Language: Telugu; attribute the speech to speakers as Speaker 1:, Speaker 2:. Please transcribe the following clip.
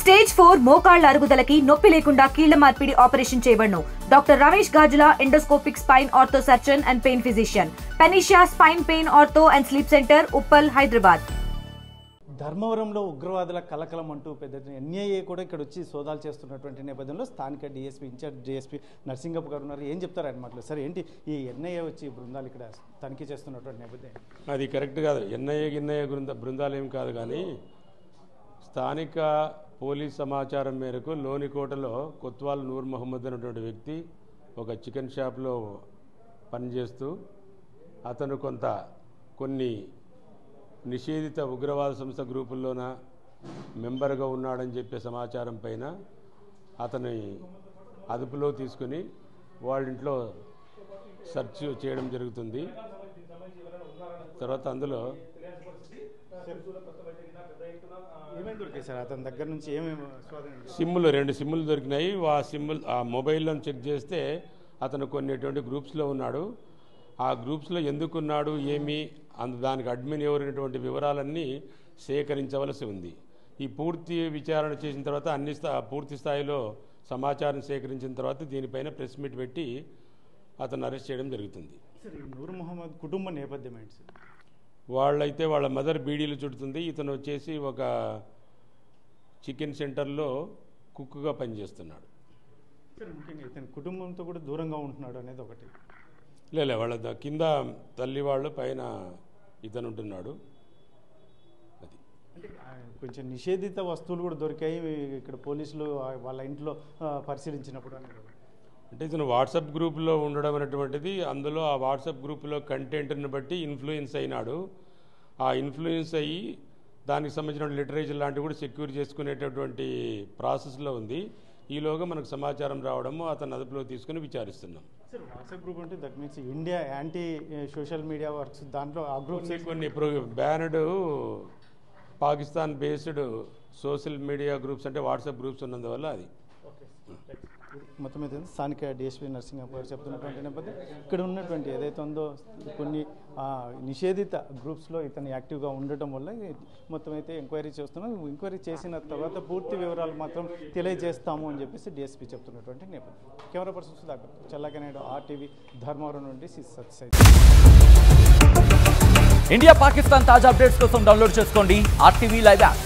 Speaker 1: స్టేజ్ 4 మోకాళ్ల అరుగుదలకి నొప్పి లేకుండా కీళ్ల మార్పిడి ఆపరేషన్ చేయబడును. Doctor Ramesh Gajula, endoscopic spine ortho surgeon and pain physician, పెనిషియా spine pain ortho and sleep centre, Uppal, Hyderabad.
Speaker 2: ధర్మవరంలో ఉగ్రవాదుల కలకలం అంటూ పెద్ద ఎన్ఐఏ కూడా ఇక్కడ వచ్చి సోదాలు చేస్తున్నటువంటి నేపథ్యంలో స్థానిక డిఎస్పీ, ఇన్ఛార్జ్ డిఎస్పీ నర్సింగప్ప గారు ఉన్నారు. ఏం చెప్తారు ఆయన మాటలు? సార్, ఏంటి ఈ ఎన్ఐఏ వచ్చి బృందాలు ఇక్కడ తనిఖీ చేస్తున్నటువంటి నేపథ్యం?
Speaker 3: అది కరెక్ట్ కాదు. ఎన్ఐఏ బృందాలు ఏం కాదు, కానీ స్థానిక పోలీస్ సమాచారం మేరకు లోనికోటలో కొత్వాల్ నూర్ మహమ్మద్ అనేటువంటి వ్యక్తి ఒక చికెన్ షాప్లో పనిచేస్తూ అతను కొన్ని నిషేధిత ఉగ్రవాద సంస్థ గ్రూపుల్లోన మెంబర్గా ఉన్నాడని చెప్పే సమాచారం పైన అతని అదుపులో తీసుకుని వాళ్ళ ఇంట్లో సెర్చ్ చేయడం జరుగుతుంది. తర్వాత అందులో
Speaker 2: అతని దగ్గర నుంచి
Speaker 3: సిమ్ములు 2 సిమ్ములు దొరికినాయి. ఆ మొబైల్లో చెక్ చేస్తే అతను కొన్నిటువంటి గ్రూప్స్లో ఉన్నాడు. ఆ గ్రూప్స్లో ఎందుకున్నాడు, దానికి అడ్మిన్ ఎవరైనటువంటి వివరాలన్నీ సేకరించవలసి ఉంది. ఈ పూర్తి విచారణ చేసిన తర్వాత పూర్తి స్థాయిలో సమాచారం సేకరించిన తర్వాత దీనిపైన ప్రెస్ మీట్ పెట్టి అతను అరెస్ట్ చేయడం జరుగుతుంది.
Speaker 2: నూర్ మహమ్మద్ కుటుంబ నేపథ్యం ఏంటి సార్?
Speaker 3: వాళ్ళైతే వాళ్ళ మదర్ బీడీలు చుడుతుంది. ఇతను వచ్చేసి ఒక చికెన్ సెంటర్లో కుక్గా పనిచేస్తున్నాడు.
Speaker 2: సార్, ముఖ్యంగా ఇతని కుటుంబంతో కూడా దూరంగా ఉంటున్నాడు అనేది ఒకటి.
Speaker 3: లే వాళ్ళ కింద తల్లి వాళ్ళు, పైన ఇతను ఉంటున్నాడు. అది
Speaker 2: అంటే కొంచెం నిషేధిత వస్తువులు కూడా దొరికాయి ఇక్కడ పోలీసులు వాళ్ళ ఇంట్లో పరిశీలించినప్పుడు అనేది.
Speaker 3: అంటే ఇతను వాట్సాప్ గ్రూప్లో ఉండడం అనేటువంటిది, అందులో ఆ వాట్సాప్ గ్రూప్లో కంటెంట్ని బట్టి ఇన్ఫ్లుయెన్స్ అయినాడు. ఆ ఇన్ఫ్లుయెన్స్ అయ్యి దానికి సంబంధించిన లిటరేచర్ లాంటివి కూడా సెక్యూర్ చేసుకునేటటువంటి ప్రాసెస్లో ఉంది. ఈలోగా మనకు సమాచారం రావడము అతను అదుపులో తీసుకుని విచారిస్తున్నాం.
Speaker 2: సార్, వాట్సాప్ గ్రూప్ అంటే that means India anti social media works, దాంట్లో ఆ గ్రూప్స్
Speaker 3: కొన్ని banned Pakistan based social media groups అంటే వాట్సాప్ గ్రూప్స్ ఉన్నందువల్ల అది.
Speaker 2: మొత్తం అయితే స్థానిక డిఎస్పీ నర్సింగప్ప గారు చెప్తున్నటువంటి నేపథ్యం ఇక్కడ ఉన్నటువంటి ఏదైతే ఉందో కొన్ని నిషేధిత గ్రూప్స్లో ఇతను యాక్టివ్గా ఉండటం వల్ల మొత్తం అయితే ఎంక్వైరీ చేస్తున్నాం. ఎంక్వైరీ చేసిన తర్వాత పూర్తి వివరాలు మాత్రం తెలియజేస్తాము అని చెప్పేసి డిఎస్పీ చెప్తున్నటువంటి నేపథ్యం. Camera person Sudhakar, Challakanedu, RTV, Dharmavaram నుండి సత్యసాయి.
Speaker 4: ఇండియా పాకిస్తాన్ తాజా అప్డేట్స్ కోసం డౌన్లోడ్ చేసుకోండి RTV లైవ్ యాప్.